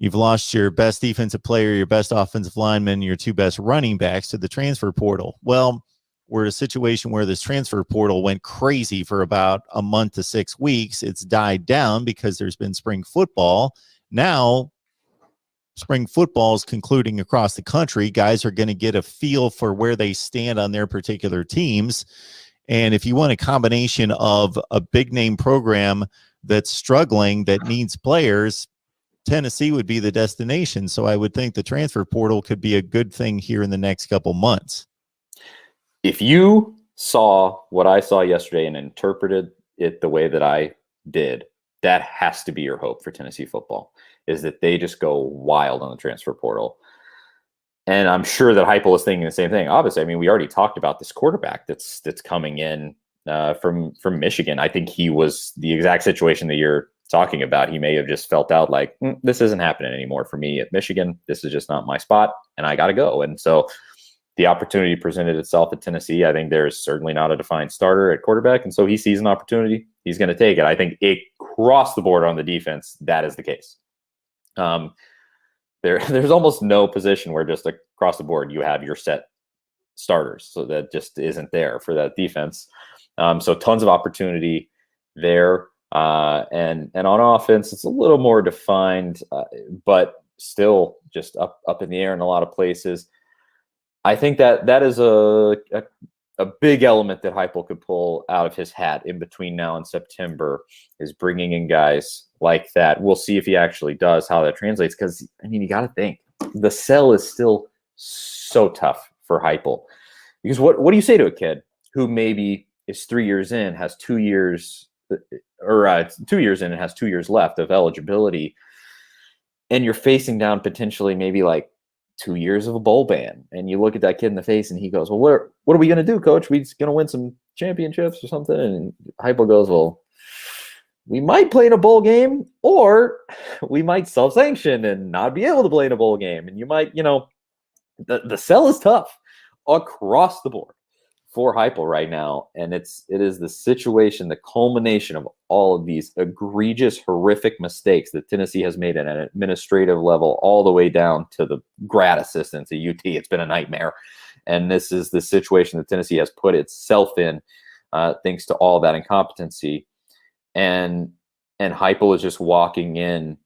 You've lost your best defensive player, your best offensive lineman, your two best running backs to the transfer portal. Well, we're in a situation where this transfer portal went crazy for about a month to 6 weeks. It's died down because there's been spring football. Now, spring football is concluding across the country. Guys are going to get a feel for where they stand on their particular teams. And if you want a combination of a big name program that's struggling, that needs players, Tennessee would be the destination. So I would think the transfer portal could be a good thing here in the next couple months. If you saw what I saw yesterday and interpreted it the way that I did, that has to be your hope for Tennessee football, is that they just go wild on the transfer portal. And I'm sure that Heupel is thinking the same thing. Obviously, I mean, we already talked about this quarterback that's coming in from Michigan. I think he was the exact situation that you're talking about. He may have just felt out like, this isn't happening anymore for me at Michigan. This is just not my spot, and I got to go. And so the opportunity presented itself at Tennessee. I think there's certainly not a defined starter at quarterback, and so he sees an opportunity. He's going to take it. I think across the board on the defense, that is the case. There's almost no position where just across the board you have your set starters. So that just isn't there for that defense. So tons of opportunity there. And on offense, it's a little more defined, but still just up in the air in a lot of places. I think that is a big element that Heupel could pull out of his hat in between now and September, is bringing in guys like that. We'll see if he actually does, how that translates. Because, I mean, you got to think, the sell is still so tough for Heupel. Because what do you say to a kid who maybe is 3 years in, has 2 years, or 2 years in and has 2 years left of eligibility, and you're facing down potentially maybe like 2 years of a bowl ban, and you look at that kid in the face and he goes, well, what are we going to do, coach? We're going to win some championships or something? And Heupel goes, well, we might play in a bowl game, or we might self-sanction and not be able to play in a bowl game. And you might, the sell is tough across the board for Heupel right now. And it is the situation, the culmination of all of these egregious, horrific mistakes that Tennessee has made at an administrative level, all the way down to the grad assistants at UT. It's been a nightmare. And this is the situation that Tennessee has put itself in, thanks to all that incompetency. And Heupel is just walking in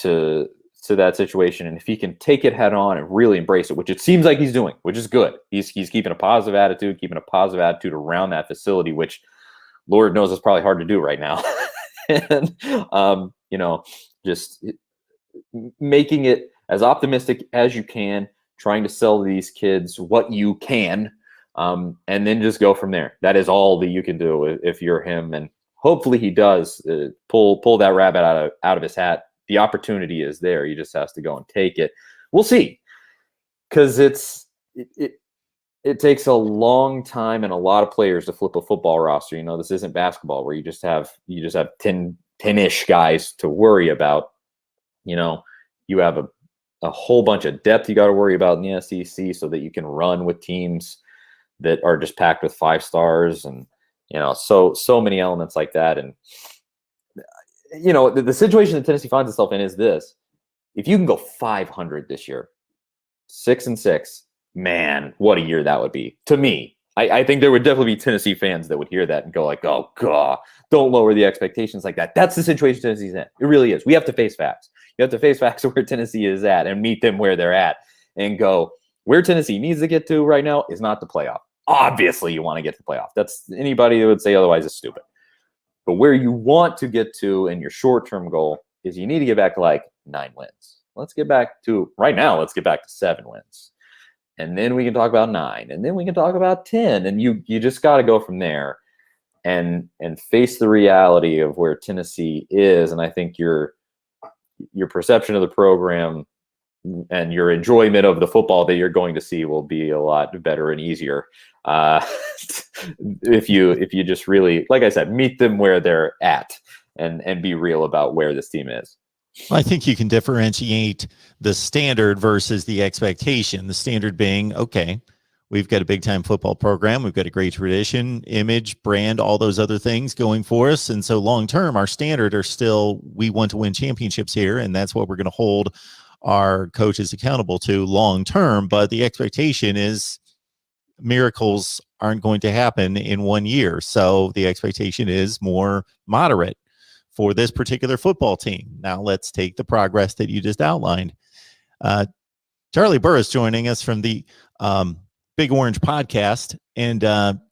to that situation. And if he can take it head on and really embrace it, which it seems like he's doing, which is good. He's keeping a positive attitude, around that facility, which Lord knows is probably hard to do right now. And, just making it as optimistic as you can, trying to sell these kids what you can, and then just go from there. That is all that you can do if you're him. And hopefully he does pull that rabbit out of his hat. The opportunity is there. He just has to go and take it. We'll see, because it takes a long time and a lot of players to flip a football roster. This isn't basketball where you just have 10-ish guys to worry about. You have a whole bunch of depth you got to worry about in the SEC, so that you can run with teams that are just packed with 5 stars, and so many elements like that. And the situation that Tennessee finds itself in is this: if you can go 500 this year, 6-6, man, what a year that would be. To me, I think there would definitely be Tennessee fans that would hear that and go like, oh God, don't lower the expectations like that. That's the situation Tennessee's in. It really is. We have to face facts. You have to face facts of where Tennessee is at and meet them where they're at, and go, where Tennessee needs to get to right now is not the playoff. Obviously, you want to get to the playoff. That's anybody that would say otherwise is stupid. But where you want to get to, and your short-term goal, is you need to get back to like 9 wins. Let's get back to 7 wins. And then we can talk about 9. And then we can talk about 10. And you just got to go from there and face the reality of where Tennessee is. And I think your perception of the program and your enjoyment of the football that you're going to see will be a lot better and easier if you just really, like I said, meet them where they're at and be real about where this team is. I think you can differentiate the standard versus the expectation. The standard being, okay, We've got a big time football program. We've got a great tradition, image, brand, all those other things going for us. And so long term, our standard are still, we want to win championships here. And that's what we're going to hold our coaches accountable to long term. But the expectation is miracles aren't going to happen in 1 year. So the expectation is more moderate for this particular football team. Now let's take the progress that you just outlined. Charlie Burris joining us from the Big Orange podcast. And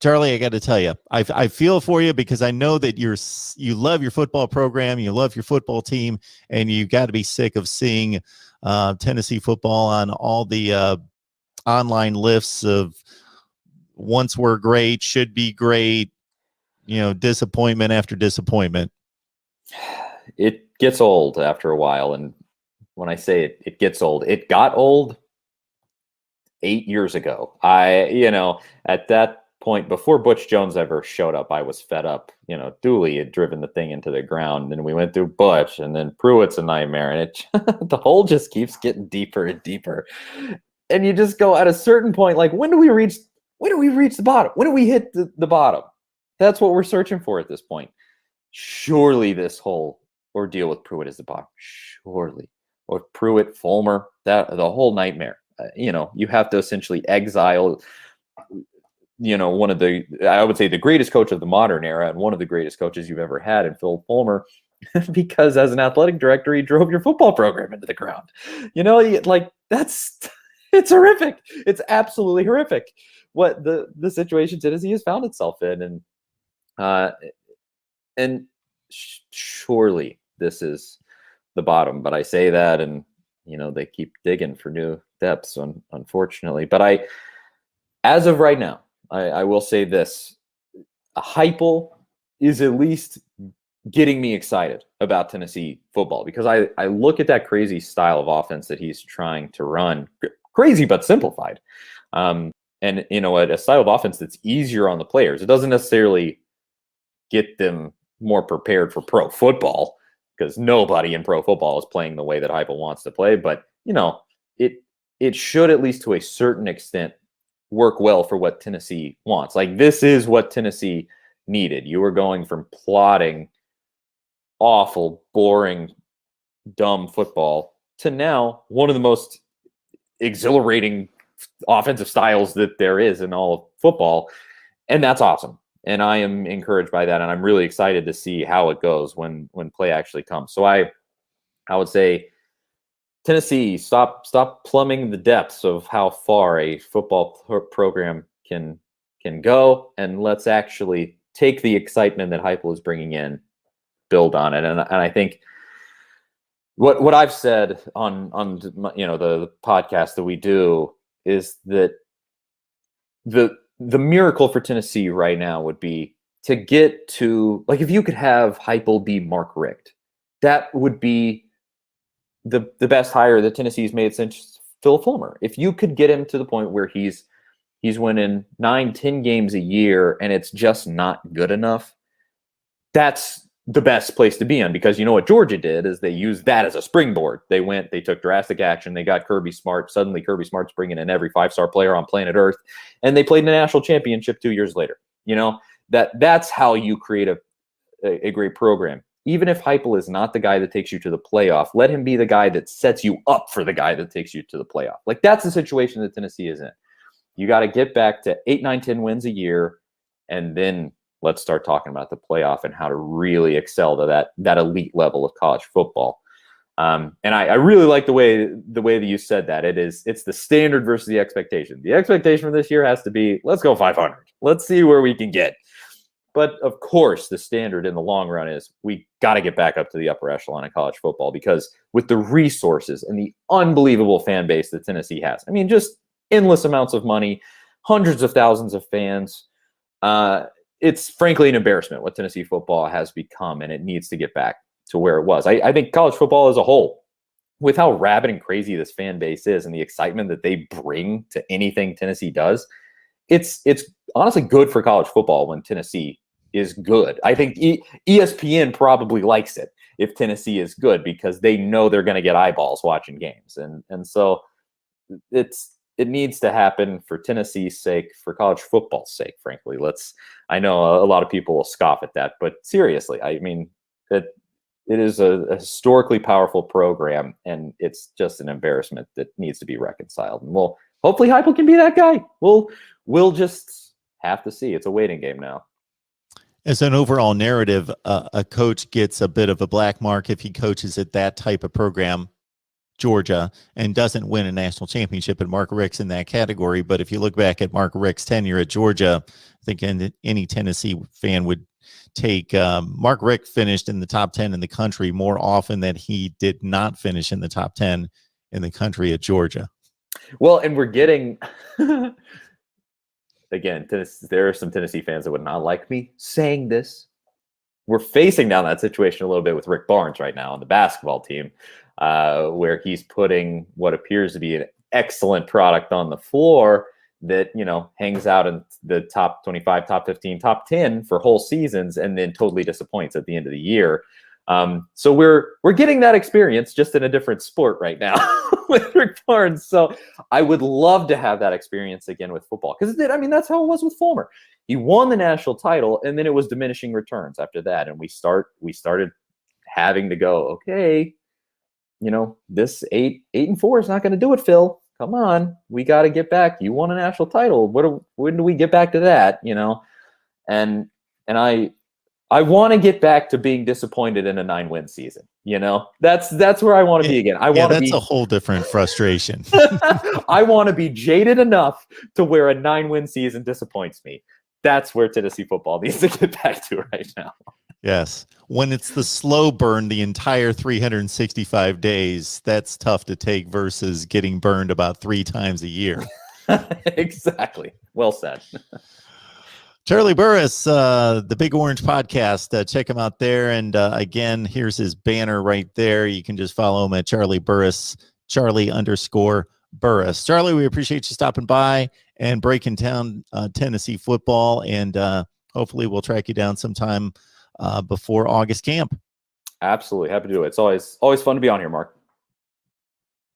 Charlie, I got to tell you, I feel for you because I know that you love your football program, you love your football team, and you got to be sick of seeing Tennessee football on all the online lists of once we're great, should be great, disappointment after disappointment. It gets old after a while. And when I say it gets old, it got old 8 years ago. At that point, before Butch Jones ever showed up, I was fed up. Dooley had driven the thing into the ground, and we went through Butch, and then Pruitt's a nightmare, and the hole just keeps getting deeper and deeper. And you just go at a certain point, like, when do we reach the bottom? When do we hit the bottom? That's what we're searching for at this point. Surely this whole ordeal with Pruitt is the bottom. Surely. Or Pruitt, Fulmer, the whole nightmare. You have to essentially exile, one of I would say the greatest coach of the modern era and one of the greatest coaches you've ever had in Phil Fulmer, because as an athletic director, he drove your football program into the ground. It's horrific. It's absolutely horrific what the situation Tennessee has found itself in. And surely this is the bottom, but I say that, and they keep digging for new depths, unfortunately. But as of right now, I will say this: Heupel is at least getting me excited about Tennessee football, because I look at that crazy style of offense that he's trying to run, crazy but simplified, and a style of offense that's easier on the players. It doesn't necessarily get them more prepared for pro football, because nobody in pro football is playing the way that Heupel wants to play. But, it should, at least to a certain extent, work well for what Tennessee wants. Like, this is what Tennessee needed. You were going from plodding, awful, boring, dumb football to now one of the most exhilarating offensive styles that there is in all of football. And that's awesome. And I am encouraged by that, and I'm really excited to see how it goes when play actually comes. So I would say, Tennessee, stop plumbing the depths of how far a football program can go, and let's actually take the excitement that Heupel is bringing in, build on it. And I think what I've said on the podcast that we do is that the miracle for Tennessee right now would be to get to, like, if you could have Heupel be Mark Richt, that would be the best hire that Tennessee's made since Phil Fulmer. If you could get him to the point where he's winning 9-10 games a year and it's just not good enough, that's the best place to be in, because what Georgia did is they used that as a springboard. They took drastic action. They got Kirby Smart. Suddenly Kirby Smart's bringing in every 5-star player on planet Earth, and they played in a national championship 2 years later. That's how you create a great program. Even if Heupel is not the guy that takes you to the playoff, let him be the guy that sets you up for the guy that takes you to the playoff. Like, that's the situation that Tennessee is in. You got to get back to 8, 9, 10 wins a year, and then let's start talking about the playoff and how to really excel to that elite level of college football. And I really like the way that you said that. It's the standard versus the expectation. The expectation for this year has to be, let's go 500. Let's see where we can get. But of course, the standard in the long run is we got to get back up to the upper echelon of college football, because with the resources and the unbelievable fan base that Tennessee has, I mean, just endless amounts of money, hundreds of thousands of fans, it's frankly an embarrassment what Tennessee football has become, and it needs to get back to where it was. I think college football as a whole, with how rabid and crazy this fan base is and the excitement that they bring to anything Tennessee does, it's honestly good for college football when Tennessee is good. I think ESPN probably likes it if Tennessee is good, because they know they're going to get eyeballs watching games. And so it's it needs to happen for Tennessee's sake, for college football's sake, frankly. I know a lot of people will scoff at that, but seriously, I mean, it is a historically powerful program, and it's just an embarrassment that needs to be reconciled. And hopefully Heupel can be that guy. We'll just have to see. It's a waiting game now. As an overall narrative, a coach gets a bit of a black mark if he coaches at that type of program, Georgia, and doesn't win a national championship, and Mark Richt's in that category. But if you look back at Mark Richt's tenure at Georgia, I think any Tennessee fan would take Mark Richt finished in the top 10 in the country more often than he did not finish in the top 10 in the country at Georgia. Well, and we're getting again, there are some Tennessee fans that would not like me saying this. We're facing down that situation a little bit with Rick Barnes right now on the basketball team, where he's putting what appears to be an excellent product on the floor that, hangs out in the top 25, top 15, top 10 for whole seasons, and then totally disappoints at the end of the year. So we're getting that experience just in a different sport right now with Rick Barnes. So I would love to have that experience again with football, because that's how it was with Fulmer. He won the national title, and then it was diminishing returns after that, and we started having to go, okay, this 8-4 is not going to do it, Phil. Come on, we got to get back. You won a national title. When do we get back to that? And I want to get back to being disappointed in a 9-win season. That's where I want to be again. That's a whole different frustration. I want to be jaded enough to where a 9-win season disappoints me. That's where Tennessee football needs to get back to right now. Yes. When it's the slow burn the entire 365 days, that's tough to take versus getting burned about 3 times a year. Exactly. Well said. Charlie Burris, the Big Orange Podcast. Check him out there. And again, here's his banner right there. You can just follow him at Charlie Burris, Charlie_Burris. Charlie, we appreciate you stopping by and breaking down Tennessee football. And hopefully we'll track you down sometime before August camp. Absolutely. Happy to do it. It's always fun to be on here, Mark.